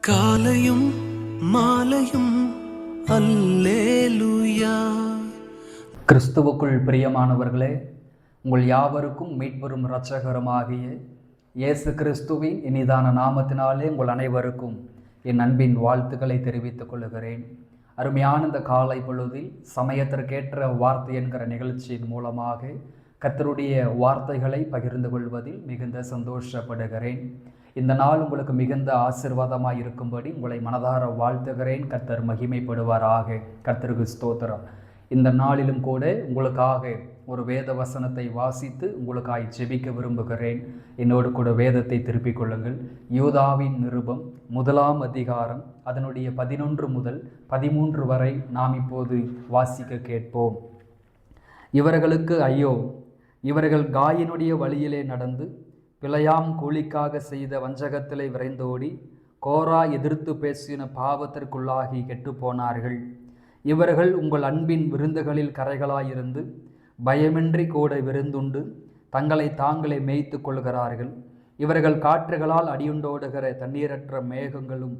காலையும் மாலையும் அல்லேலூயா. கிறிஸ்துவுக்குள் பிரியமானவர்களே, உங்கள் யாவருக்கும் மீட்பெரும் இரட்சகருமாகிய இயேசு கிறிஸ்துவின் இனிதான நாமத்தினாலே உங்கள் அனைவருக்கும் என் அன்பின் வாழ்த்துக்களை தெரிவித்துக் கொள்கிறேன். அருமையான இந்த காலை பொழுதில் சமயத்திற்கேற்ற வார்த்தை என்கிற நிகழ்ச்சியின் மூலமாக கர்த்தருடைய வார்த்தைகளை பகிர்ந்து கொள்வதில் மிகுந்த சந்தோஷப்படுகிறேன். இந்த நாள் உங்களுக்கு மிகுந்த ஆசீர்வாதமாக இருக்கும்படி உங்களை மனதார வாழ்த்துகிறேன். கர்த்தர் மகிமைப்படுவாராக. கர்த்தருக்கு ஸ்தோத்திரம். இந்த நாளிலும் கூட உங்களுக்காக ஒரு வேத வசனத்தை வாசித்து உங்களுக்காக ஜெபிக்க விரும்புகிறேன். என்னோடு கூட வேதத்தை திருப்பிக் கொள்ளுங்கள். யூதாவின் நிருபம் 1 அதிகாரம் அதனுடைய 11 முதல் 13 வரை நாம் இப்போது வாசிக்க கேட்போம். இவர்களுக்கு ஐயோ! இவர்கள் காயினுடைய வழியிலே நடந்து பிழையாம் கூலிக்காக செய்த வஞ்சகத்திலே விரைந்தோடி கோரா எதிர்த்து பேசின பாவத்திற்குள்ளாகி கெட்டுப்போனார்கள். இவர்கள் உங்கள் அன்பின் விருந்துகளில் கரைகளாயிருந்து பயமின்றி கூட விருந்துண்டு தங்களை தாங்களே மேய்த்து கொள்கிறார்கள். இவர்கள் காற்றுகளால் அடியுண்டோடுகிற தண்ணீரற்ற மேகங்களும்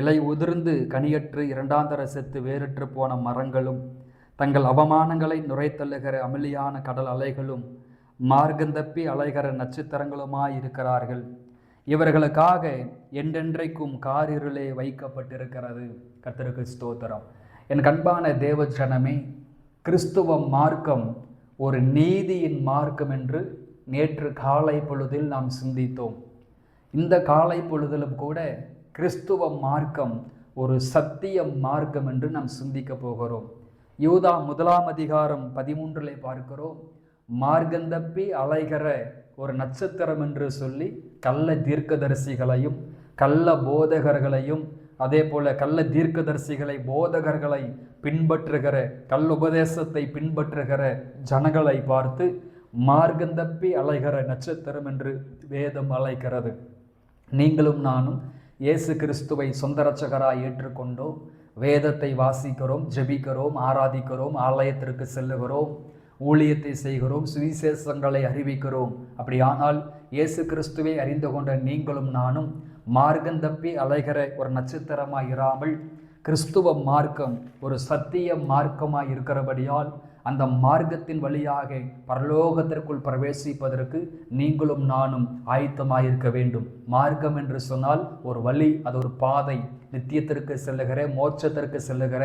இலை உதிர்ந்து கனியற்று இரண்டாந்தர செத்து வேறற்று போன மரங்களும் தங்கள் அவமானங்களை நுரைத்தள்ளுகிற அமிலியான கடல் அலைகளும் மார்க்கந்தப்பி அலைகிற நட்சத்திரங்களுமாயிருக்கிறார்கள். இவர்களுக்காக என்றென்றைக்கும் காரிருளே வைக்கப்பட்டிருக்கிறது. கர்த்தருக்கு ஸ்தோத்திரம். என் கண்பான தேவ ஜனமே, கிறிஸ்துவ மார்க்கம் ஒரு நீதியின் மார்க்கம் என்று நேற்று காலை பொழுதில் நாம் சிந்தித்தோம். இந்த காலை பொழுதிலும் கூட கிறிஸ்துவ மார்க்கம் ஒரு சத்திய மார்க்கம் என்று நாம் சிந்திக்க போகிறோம். யூதா 1 அதிகாரம் 13 பார்க்கிறோம். மார்க்கந்தப்பி அலைகிற ஒரு நட்சத்திரம் என்று சொல்லி கள்ள தீர்க்கதரிசிகளையும் கள்ள போதகர்களையும் அதே போல கள்ள தீர்க்கதரிசிகளை போதகர்களை பின்பற்றுகிற கள்ள உபதேசத்தை பின்பற்றுகிற ஜனங்களை பார்த்து மார்க்கந்தப்பி அலைகிற நட்சத்திரம் என்று வேதம் அழைக்கிறது. நீங்களும் நானும் இயேசு கிறிஸ்துவை சொந்த இரட்சகராய் ஏற்றுக்கொண்டோம். வேதத்தை வாசிக்கிறோம், ஜெபிக்கிறோம், ஆராதிக்கிறோம், ஆலயத்திற்கு செல்லுகிறோம், ஊழியத்தை செய்கிறோம், சுவிசேஷங்களை அறிவிக்கிறோம். அப்படியானால் இயேசு கிறிஸ்துவை அறிந்து கொண்ட நீங்களும் நானும் மார்க்கந்தப்பி அலைகிற ஒரு நட்சத்திரமாய் இராமல் கிறிஸ்துவ மார்க்கம் ஒரு சத்திய மார்க்கமாய் இருக்கிறபடியால் அந்த மார்க்கத்தின் வழியாக பரலோகத்திற்குள் பிரவேசிப்பதற்கு நீங்களும் நானும் ஆயத்தமாயிருக்க வேண்டும். மார்க்கம் என்று சொன்னால் ஒரு வழி, அது ஒரு பாதை, நித்தியத்திற்கு செல்லுகிற, மோட்சத்திற்கு செல்லுகிற,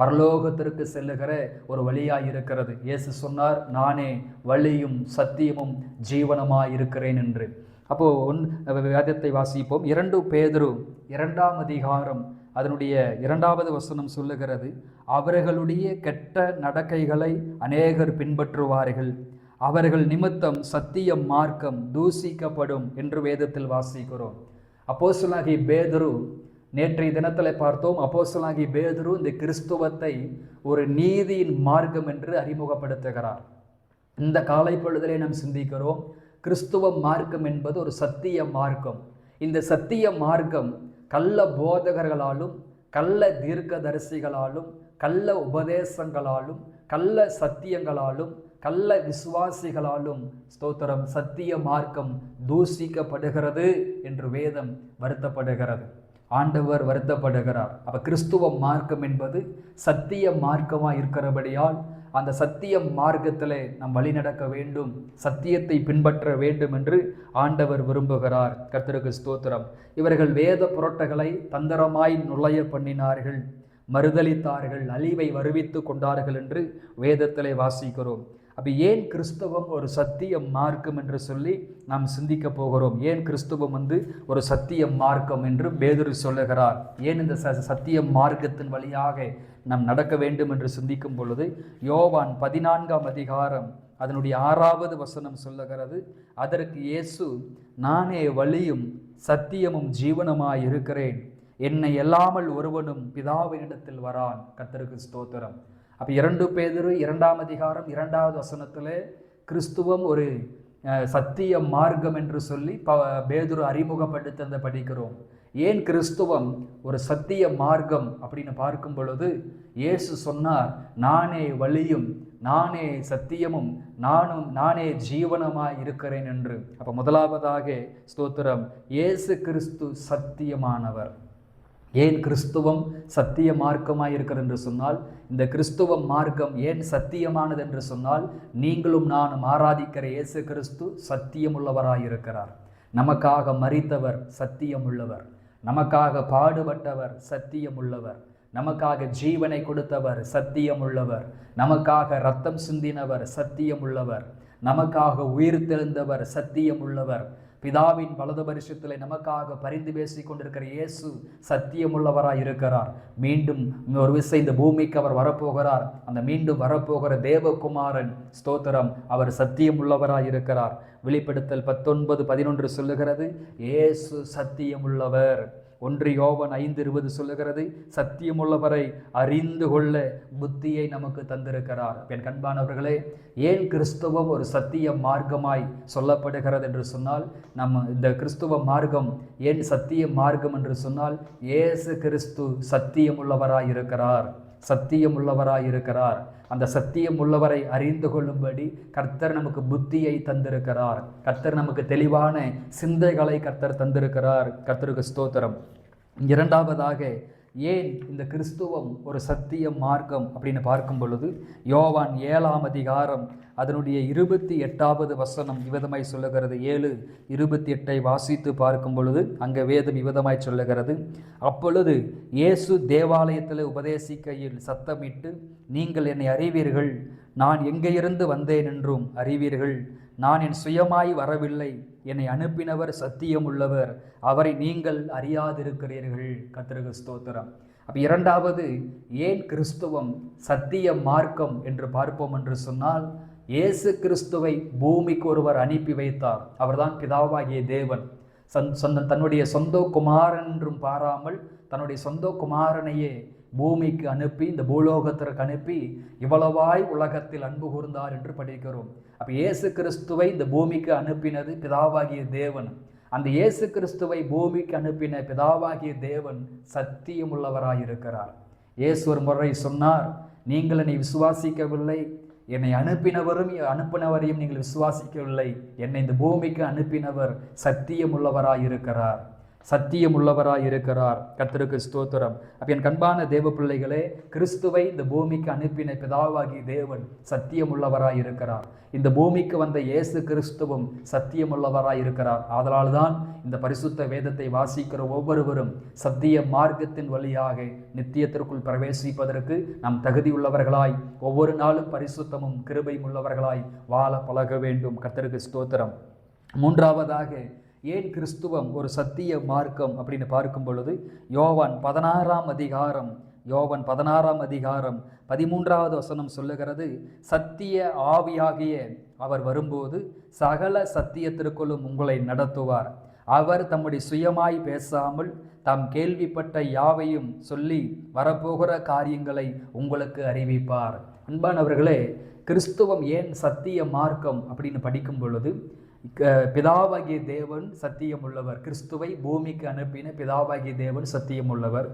பரலோகத்திற்கு செல்லுகிற ஒரு வழியாய் இருக்கிறது. இயேசு சொன்னார், நானே வழியும் சத்தியமும் ஜீவனமாய் இருக்கிறேன் என்று. அப்போது வேதத்தை வாசிப்போம். 2 பேதுரு 2 அதிகாரம் அதனுடைய 2வது வசனம் சொல்லுகிறது, அவர்களுடைய கெட்ட நடக்கைகளை அநேகர் பின்பற்றுவார்கள், அவர்கள் நிமித்தம் சத்திய மார்க்கம் தூசிக்கப்படும் என்று வேதத்தில் வாசிக்கிறோம். அப்போஸ்தலனாகிய பேதுரு, நேற்றைய தினத்தில் பார்த்தோம், அப்போஸ்தலனாகிய பேதுரு இந்த கிறிஸ்துவத்தை ஒரு நீதியின் மார்க்கம் என்று அறிமுகப்படுத்துகிறார். இந்த காலை பொழுதிலே நாம் சிந்திக்கிறோம், கிறிஸ்துவ மார்க்கம் என்பது ஒரு சத்திய மார்க்கம். இந்த சத்திய மார்க்கம் கள்ள போதகர்களாலும் கள்ள தீர்க்கதரிசிகளாலும் கள்ள உபதேசங்களாலும் கள்ள சத்தியங்களாலும் கள்ள விசுவாசிகளாலும் ஸ்தோத்திரம் சத்திய மார்க்கம் தூசிக்கப்படுகிறது என்று வேதம் வருத்தப்படுகிறது. ஆண்டவர் வருத்தப்படுகிறார். அப்போ கிறிஸ்துவ மார்க்கம் என்பது சத்திய மார்க்கமாக இருக்கிறபடியால் அந்த சத்திய மார்க்கத்திலே நாம் வழி நடக்க வேண்டும், சத்தியத்தை பின்பற்ற வேண்டும் என்று ஆண்டவர் விரும்புகிறார். கர்த்தருக்கு ஸ்தோத்திரம். இவர்கள் வேத புரட்டுகளை தந்திரமாய் நுழைய பண்ணினார்கள், மறுதலித்தார்கள், அழிவை வருவித்து கொண்டார்கள் என்று வேதத்திலே வாசிக்கிறோம். அப்போ ஏன் கிறிஸ்தவம் ஒரு சத்திய மார்க்கம் என்று சொல்லி நாம் சிந்திக்க போகிறோம். ஏன் கிறிஸ்துவம் ஒரு சத்திய மார்க்கம் என்று பேதுரு சொல்லுகிறார். ஏன் இந்த சத்திய மார்க்கத்தின் வழியாக நாம் நடக்க வேண்டும் என்று சிந்திக்கும் பொழுது யோவான் 14 அதிகாரம் அதனுடைய 6வது வசனம் சொல்லுகிறது, அதற்கு இயேசு, நானே வழியும் சத்தியமும் ஜீவனமாய் இருக்கிறேன், என்னை அல்லாமல் ஒருவனும் பிதாவினிடத்தில் வரான். கர்த்தருக்கு ஸ்தோத்திரம். அப்போ 2 பேதுரு 2 அதிகாரம் 2வது வசனத்தில் கிறிஸ்துவம் ஒரு சத்திய மார்க்கம் என்று சொல்லி பேதுரு அறிமுகப்படுத்த படிக்கிறோம். ஏன் கிறிஸ்துவம் ஒரு சத்திய மார்க்கம் அப்படின்னு பார்க்கும் பொழுது இயேசு சொன்னார், நானே வழியும் நானே சத்தியமும் நானே ஜீவனமாய் இருக்கிறேன் என்று. அப்போ முதலாவதாக ஸ்தோத்திரம், இயேசு கிறிஸ்து சத்தியமானவர். ஏன் கிறிஸ்துவம் சத்திய மார்க்கமாய் இருக்கிறது என்று சொன்னால், இந்த கிறிஸ்துவ மார்க்கம் ஏன் சத்தியமானது என்று சொன்னால், நீங்களும் நானும் ஆராதிக்கிற இயேசு கிறிஸ்து சத்தியமுள்ளவராய் இருக்கிறார். நமக்காக மரித்தவர் சத்தியமுள்ளவர், நமக்காக பாடுபட்டவர் சத்தியமுள்ளவர், நமக்காக ஜீவனை கொடுத்தவர் சத்தியமுள்ளவர், நமக்காக இரத்தம் சிந்தினவர் சத்தியமுள்ளவர், நமக்காக உயிர் தெழுந்தவர் சத்தியமுள்ளவர், பிதாவின் வலது பரிசுத்திலே நமக்காக பரிந்து பேசிக் கொண்டிருக்கிற இயேசு சத்தியமுள்ளவராய் இருக்கிறார். மீண்டும் ஒரு விசை இந்த பூமிக்கு அவர் வரப்போகிறார். அந்த மீண்டும் வரப்போகிற தேவகுமாரன் ஸ்தோத்திரம், அவர் சத்தியமுள்ளவராய் இருக்கிறார். வெளிப்படுத்தல் 19:11 சொல்லுகிறது, இயேசு சத்தியமுள்ளவர். 1 யோவான் 5:20 சொல்லுகிறது, சத்தியமுள்ளவரை அறிந்து கொள்ள புத்தியை நமக்கு தந்திருக்கிறார். என் கண்பானவர்களே, ஏன் கிறிஸ்துவம் ஒரு சத்திய மார்க்கமாய் சொல்லப்படுகிறது என்று சொன்னால், இந்த கிறிஸ்துவ மார்க்கம் ஏன் சத்திய மார்க்கம் என்று சொன்னால், இயேசு கிறிஸ்து சத்தியமுள்ளவராய் இருக்கிறார், சத்தியமுள்ளவராய் இருக்கிறார். அந்த சத்தியம் உள்ளவரை அறிந்து கொள்ளும்படி கர்த்தர் நமக்கு புத்தியை தந்திருக்கிறார். கர்த்தர் நமக்கு தெளிவான சிந்தைகளை கர்த்தர் தந்திருக்கிறார். கர்த்தருக்கு ஸ்தோத்திரம். இரண்டாவதாக, ஏன் இந்த கிறிஸ்துவம் ஒரு சத்திய மார்க்கம் அப்படின்னு பார்க்கும் பொழுது, யோவான் 7ஆம் அதிகாரம் அதனுடைய 28வது வசனம் இவ்விதமாய் சொல்லுகிறது. 7:28 வாசித்து பார்க்கும் பொழுது அங்கே வேதம் இவ்விதமாய் சொல்லுகிறது, அப்பொழுது இயேசு தேவாலயத்தில் உபதேசிக்கையில் சத்தமிட்டு, நீங்கள் என்னை அறிவீர்கள், நான் எங்கே இருந்து வந்தேன் என்றும் அறிவீர்கள். நான் என் சுயமாய் வரவில்லை, என்னை அனுப்பினவர் சத்தியமுள்ளவர், அவரை நீங்கள் அறியாதிருக்கிறீர்கள். கர்த்தருக்கு ஸ்தோத்திரம். அப்போ இரண்டாவது, ஏன் கிறிஸ்துவம் சத்திய மார்க்கம் என்று பார்ப்போம் என்று சொன்னால், இயேசு கிறிஸ்துவை பூமிக்கு ஒருவர் அனுப்பி வைத்தார். அவர்தான் பிதாவாகிய தேவன். தன்னுடைய சொந்த குமாரன் என்றும் பாராமல் தன்னுடைய சொந்த குமாரனையே பூமிக்கு அனுப்பி, இந்த பூலோகத்திற்கு அனுப்பி இவ்வளவாய் உலகத்தில் அன்பு கூர்ந்தார் என்று படிக்கிறோம். அப்போ இயேசு கிறிஸ்துவை இந்த பூமிக்கு அனுப்பினது பிதாவாகிய தேவன். அந்த இயேசு கிறிஸ்துவை பூமிக்கு அனுப்பின பிதாவாகிய தேவன் சத்தியமுள்ளவராயிருக்கிறார். இயேசு ஒரு முறை சொன்னார், நீங்கள் என்னை விசுவாசிக்கவில்லை, என்னை அனுப்பினவரையும் நீங்கள் விசுவாசிக்கவில்லை, என்னை இந்த பூமிக்கு அனுப்பினவர் சத்தியமுள்ளவராயிருக்கிறார், சத்தியமுள்ளவராயிருக்கிறார். கர்த்தருக்கு ஸ்தோத்திரம். அப்போ என் கண்பான தேவ பிள்ளைகளே, கிறிஸ்துவை இந்த பூமிக்கு அனுப்பின பிதாவாகி தேவன் சத்தியமுள்ளவராயிருக்கிறார். இந்த பூமிக்கு வந்த இயேசு கிறிஸ்துவும் சத்தியமுள்ளவராயிருக்கிறார். ஆதலால் தான் இந்த பரிசுத்த வேதத்தை வாசிக்கிற ஒவ்வொருவரும் சத்திய மார்க்கத்தின் வழியாக நித்தியத்திற்குள் பிரவேசிப்பதற்கு நாம் தகுதியுள்ளவர்களாய், ஒவ்வொரு நாளும் பரிசுத்தமும் கிருபையும் உள்ளவர்களாய் வாழ பழக வேண்டும். கர்த்தருக்கு ஸ்தோத்திரம். மூன்றாவதாக, ஏன் கிறிஸ்துவம் ஒரு சத்திய மார்க்கம் அப்படின்னு பார்க்கும் பொழுது, யோவான் 16ஆம் அதிகாரம் 13வது வசனம் சொல்லுகிறது, சத்திய ஆவியாகிய அவர் வரும்போது சகல சத்தியத்திற்குள்ளும் உங்களை நடத்துவார். அவர் தம்முடைய சுயமாய் பேசாமல் தாம் கேள்விப்பட்ட யாவையும் சொல்லி வரப்போகிற காரியங்களை உங்களுக்கு அறிவிப்பார். அன்பானவர்களே, கிறிஸ்துவம் ஏன் சத்திய மார்க்கம் அப்படின்னு படிக்கும் பொழுது, பிதாவாகிய தேவன் சத்தியமுள்ளவர். கிறிஸ்துவை பூமிக்கு அனுப்பின பிதாவாகிய தேவன் சத்தியமுள்ளவர்.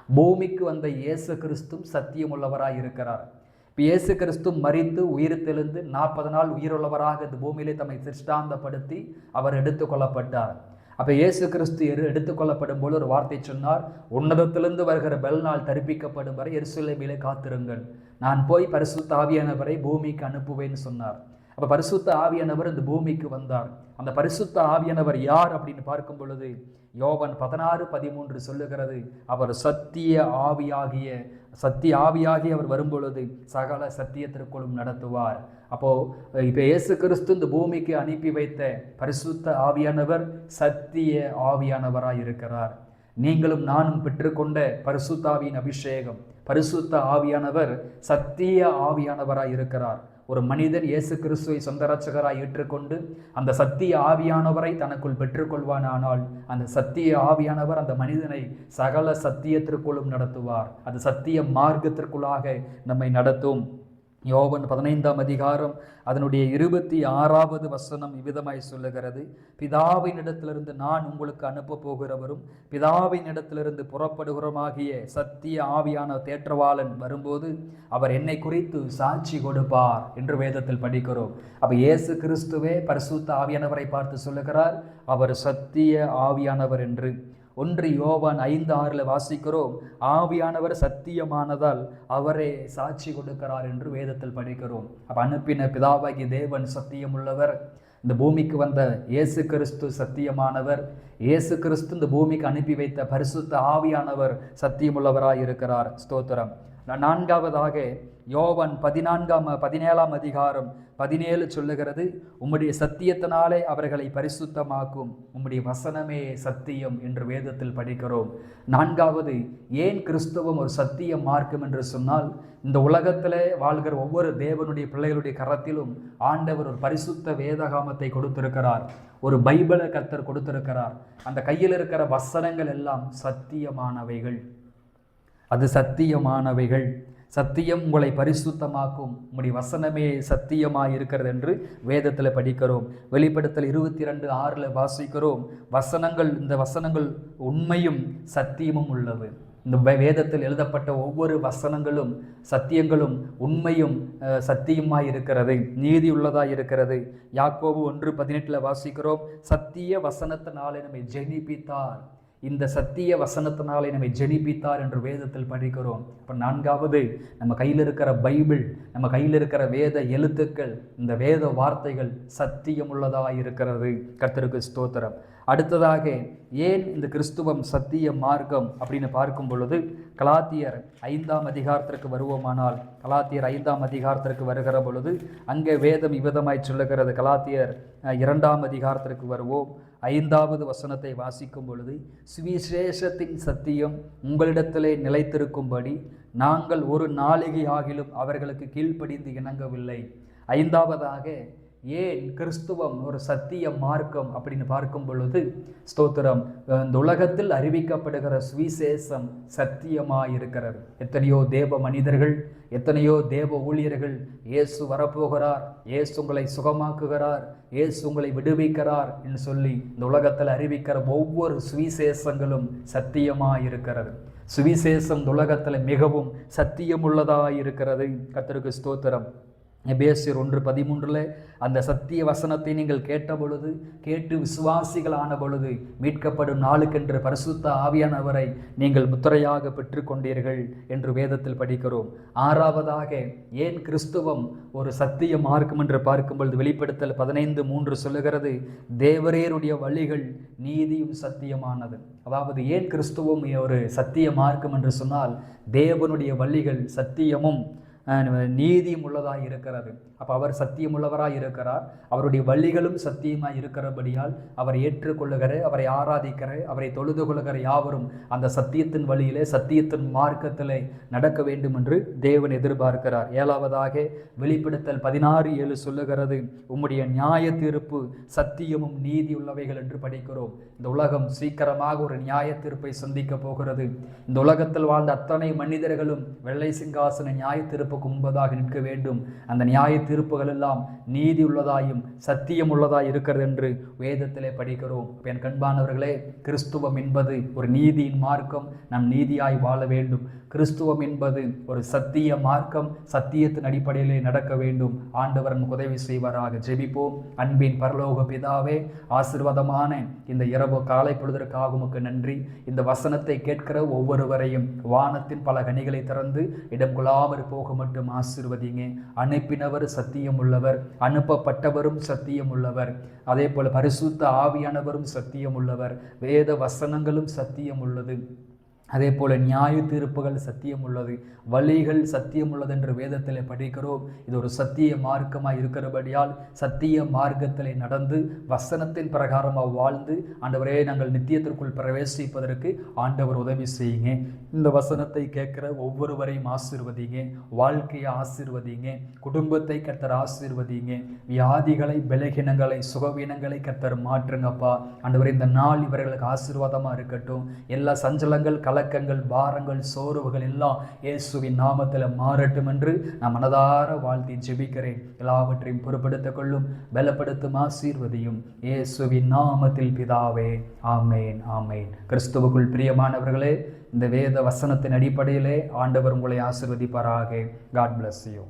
பூமிக்கு வந்த இயேசு கிறிஸ்து சத்தியமுள்ளவராய் இருக்கிறார். இப்போ இயேசு கிறிஸ்து மரித்து உயிர் தெழுந்து 40 நாள் உயிருள்ளவராக இந்த பூமியிலே தம்மை திருஷ்டாந்தப்படுத்தி அவர் எடுத்துக்கொள்ளப்பட்டார். அப்போ இயேசு கிறிஸ்து எடுத்துக்கொள்ளப்படும் போது ஒரு வார்த்தை சொன்னார், உன்னதத்திலிருந்து வருகிற பெல்நாள் தரிப்பிக்கப்படும் வரை எருசலேமிலே காத்திருங்கள், நான் போய் பரிசுத்த ஆவியானவரை பூமிக்கு அனுப்புவேன்னு சொன்னார். அப்போ பரிசுத்த ஆவியானவர் இந்த பூமிக்கு வந்தார். அந்த பரிசுத்த ஆவியானவர் யார் அப்படின்னு பார்க்கும் பொழுது, யோவான் 16:13 சொல்லுகிறது, அவர் சத்திய ஆவியாகி அவர் வரும்பொழுது சகல சத்தியத்திற்குள்ளும் நடத்துவார். அப்போ இப்போ இயேசு கிறிஸ்து இந்த பூமிக்கு அனுப்பி வைத்த பரிசுத்த ஆவியானவர் சத்திய ஆவியானவராய் இருக்கிறார். நீங்களும் நானும் பெற்றுக்கொண்ட பரிசுத்த ஆவியின் அபிஷேகம், பரிசுத்த ஆவியானவர் சத்திய ஆவியானவராய் இருக்கிறார். ஒரு மனிதன் இயேசு கிறிஸ்துவை சொந்த இரட்சகராய் ஏற்றுக்கொண்டு அந்த சத்திய ஆவியானவரை தனக்குள் பெற்றுக்கொள்வானால், அந்த சத்திய ஆவியானவர் அந்த மனிதனை சகல சத்தியத்திற்குள்ளும் நடத்துவார். அது சத்திய மார்க்கத்திற்குள்ளாக நம்மை நடத்தும். யோவான் 15ஆம் அதிகாரம் அதனுடைய 26வது வசனம் இவ்விதமாய் சொல்லுகிறது, பிதாவின் இடத்திலிருந்து நான் உங்களுக்கு அனுப்ப போகிறவரும் பிதாவின் இடத்திலிருந்து புறப்படுகிறோமாகிய சத்திய ஆவியான தேற்றவாளன் வரும்போது அவர் என்னை குறித்து சாட்சி கொடுப்பார் என்று வேதத்தில் படிக்கிறோம். அப்போ இயேசு கிறிஸ்துவே பரிசுத்த ஆவியானவரை பார்த்து சொல்லுகிறார், அவர் சத்திய ஆவியானவர் என்று. 1 யோவான் 5:6 வாசிக்கிறோம், ஆவியானவர் சத்தியமானதால் அவரே சாட்சி கொடுக்கிறார் என்று வேதத்தில் படிக்கிறோம். அப்ப அனுப்பின பிதாவாகிய தேவன் சத்தியமுள்ளவர், இந்த பூமிக்கு வந்த இயேசு கிறிஸ்து சத்தியமானவர், இயேசு கிறிஸ்து இந்த பூமிக்கு அனுப்பி வைத்த பரிசுத்த ஆவியானவர் சத்தியமுள்ளவராய் இருக்கிறார். ஸ்தோத்திரம். நான்காவதாக யோவான் 17 அதிகாரம் 17 சொல்லுகிறது, உம்முடைய சத்தியத்தினாலே அவர்களை பரிசுத்தமாக்கும், உம்முடைய வசனமே சத்தியம் என்று வேதத்தில் படிக்கிறோம். நான்காவது, ஏன் கிறிஸ்தவம் ஒரு சத்திய மார்க்கம் என்று சொன்னால், இந்த உலகத்திலே வாழ்கிற ஒவ்வொரு தேவனுடைய பிள்ளைகளுடைய கரத்திலும் ஆண்டவர் ஒரு பரிசுத்த வேதகாமத்தை கொடுத்திருக்கிறார், ஒரு பைபிளை கர்த்தர் கொடுத்திருக்கிறார். அந்த கையில் இருக்கிற வசனங்கள் எல்லாம் சத்தியமானவைகள், அது சத்தியமானவைகள். சத்தியம் உங்களை பரிசுத்தமாக்கும், உங்களுடைய வசனமே சத்தியமாக இருக்கிறது என்று வேதத்தில் படிக்கிறோம். வெளிப்படுத்தல் 22:6 வாசிக்கிறோம், வசனங்கள், இந்த வசனங்கள் உண்மையும் சத்தியமும் உள்ளது. இந்த வேதத்தில் எழுதப்பட்ட ஒவ்வொரு வசனங்களும் சத்தியங்களும் உண்மையும் சத்தியமாய் இருக்கிறது, நீதி உள்ளதாய் இருக்கிறது. யாக்கோபு 1:18 வாசிக்கிறோம், சத்திய வசனத்தினாலே நம்மை ஜெனிப்பித்தார், இந்த சத்திய வசனத்தினாலே நம்மை ஜெனிப்பித்தார் என்று வேதத்தில் படிக்கிறோம். இப்போ நான்காவது, நம்ம கையில் இருக்கிற பைபிள், நம்ம கையில் இருக்கிற வேத எழுத்துக்கள், இந்த வேத வார்த்தைகள் சத்தியமுள்ளதாக இருக்கிறது. கர்த்தருக்கு ஸ்தோத்திரம். அடுத்ததாக, ஏன் இந்த கிறிஸ்துவம் சத்திய மார்க்கம் அப்படின்னு பார்க்கும் பொழுது, கலாத்தியர் 5ஆம் அதிகாரத்திற்கு வருவோமானால், கலாத்தியர் 5ஆம் அதிகாரத்திற்கு வருகிற பொழுது அங்கே வேதம் இவ்விதமாய் சொல்லுகிறது. கலாத்தியர் 2ஆம் அதிகாரத்திற்கு வருவோம். 5வது வசனத்தை வாசிக்கும் பொழுது, சுவிசேஷத்தின் சத்தியம் உங்களிடத்திலே நிலைத்திருக்கும்படி நாங்கள் ஒரு நாளிகை ஆகிலும் அவர்களுக்கு கீழ்ப்படிந்து இணங்கவில்லை. 5வதாக, ஏன் கிறிஸ்துவம் ஒரு சத்திய மார்க்கம் அப்படின்னு பார்க்கும் பொழுது, ஸ்தோத்திரம், இந்த உலகத்தில் அறிவிக்கப்படுகிற சுவிசேஷம் சத்தியமாக இருக்கிறது. எத்தனையோ தேவ மனிதர்கள், எத்தனையோ தேவ ஊழியர்கள், இயேசு வரப்போகிறார், இயேசு உங்களை சுகமாக்குகிறார், இயேசு உங்களை விடுவிக்கிறார் என்று சொல்லி இந்த உலகத்தில் அறிவிக்கிற ஒவ்வொரு சுவிசேஷங்களும் சத்தியமாக இருக்கிறது. சுவிசேஷம் இந்த உலகத்தில் மிகவும் சத்தியமுள்ளதாக இருக்கிறது. கர்த்தருக்கு ஸ்தோத்திரம். எபேசியர் 1:13 அந்த சத்திய வசனத்தை நீங்கள் கேட்ட பொழுது, கேட்டு விசுவாசிகள் ஆன பொழுது மீட்கப்படும் நாளுக்கென்று பரிசுத்த ஆவியானவரை நீங்கள் முத்திரையாக பெற்றுக்கொண்டீர்கள் என்று வேதத்தில் படிக்கிறோம். 6வதாக, ஏன் கிறிஸ்துவம் ஒரு சத்திய மார்க்கம் என்று பார்க்கும் பொழுது, வெளிப்படுத்தல் 15:3 சொல்லுகிறது, தேவரேருடைய வழிகள் நீதியும் சத்தியமானது. அதாவது ஏன் கிறிஸ்துவம் ஒரு சத்திய மார்க்கம் என்று சொன்னால், தேவனுடைய வழிகள் சத்தியமும் நீதியும் உள்ளதாக இருக்கிறது. அப்போ அவர் சத்தியமுள்ளவராக இருக்கிறார், அவருடைய வழிகளும் சத்தியமாக இருக்கிறபடியால் அவர் ஏற்றுக்கொள்ளுகிற, அவரை ஆராதிக்கிற, அவரை தொழுது கொள்ளுகிற யாவரும் அந்த சத்தியத்தின் வழியிலே, சத்தியத்தின் மார்க்கத்திலே நடக்க வேண்டும் என்று தேவன் எதிர்பார்க்கிறார். 7வதாக, வெளிப்படுத்தல் 16:7 சொல்லுகிறது, உம்முடைய நியாய தீர்ப்பு சத்தியமும் நீதி உள்ளவைகள் என்று படிக்கிறோம். இந்த உலகம் சீக்கிரமாக ஒரு நியாய தீர்ப்பை சந்திக்க போகிறது. இந்த உலகத்தில் வாழ்ந்த அத்தனை மனிதர்களும் வெள்ளை சிங்காசன நியாய தீர்ப்புக்கு முன்பதாக நிற்க வேண்டும். அந்த நியாய தீர்ப்புகள் எல்லாம் நீதி உள்ளதாயும் சத்தியம் உள்ளதாய் இருக்கிறது என்று வேதத்திலே படிக்கிறோம். என் கண்பானவர்களே, கிறிஸ்துவம் என்பது ஒரு நீதியின் மார்க்கம், நாம் நீதியாய் வாழ வேண்டும். கிறிஸ்துவம் என்பது ஒரு சத்திய மார்க்கம், சத்தியத்தின் அடிப்படையிலே நடக்க வேண்டும். ஆண்டவர் நமக்கு உதவி செய்வாராக. ஜெபிப்போம். அன்பின் பரலோக பிதாவே, ஆசீர்வாதமான இந்த இரவு காலை பொழுதற்காக உமக்கு நன்றி. இந்த வசனத்தை கேட்கிற ஒவ்வொருவரையும் வானத்தின் பல கனிகளை திறந்து இடம் கொள்ளாமற் போக மட்டும் ஆசீர்வதிங்க. அனுப்பினவர் சத்தியம் உள்ளவர், அனுப்பப்பட்டவரும் சத்தியம் உள்ளவர், அதே போல பரிசுத்த ஆவியானவரும் சத்தியம் உள்ளவர், வேத வசனங்களும் சத்தியம் உள்ளது, அதே போல நியாய தீர்ப்புகள் சத்தியம் உள்ளது, வழிகள் சத்தியம் உள்ளது என்று வேதத்தில் படிக்கிறோம். இது ஒரு சத்திய மார்க்கமாக இருக்கிறபடியால் சத்திய மார்க்கத்தில் நடந்து வசனத்தின் பிரகாரமாக வாழ்ந்து ஆண்டவரே நாங்கள் நித்தியத்திற்குள் பிரவேசிப்பதற்கு ஆண்டவர் உதவி செய்யுங்க. இந்த வசனத்தை கேட்கிற ஒவ்வொருவரையும் ஆசீர்வதிங்க, வாழ்க்கையை ஆசீர்வதிங்க, குடும்பத்தை கர்த்தர் ஆசீர்வதிங்க, வியாதிகளை, பலகீனங்களை, சுகவீனங்களை கர்த்தர் மாற்றுங்கப்பா. ஆண்டவரே, இந்த நாள் இவர்களுக்கு ஆசீர்வாதமாக இருக்கட்டும். எல்லா சஞ்சலங்கள், கலக்கங்கள், பாரங்கள், சோர்வுகள் எல்லாம் இயேசுவின் நாமத்தில் மாறட்டும் என்று நான் மனதார வாழ்த்தி ஜெபிக்கிறேன். எல்லாவற்றையும் பொறுப்படுத்திக் கொள்ளும், பலப்படுத்தும், ஆசீர்வதியும் இயேசுவின் நாமத்தில் பிதாவே. ஆமேன், ஆமேன். கிறிஸ்துவுக்குள் பிரியமானவர்களே, இந்த வேத வசனத்தின் அடிப்படையிலே ஆண்டவர் உங்களை ஆசீர்வதிப்பாராக. God bless you.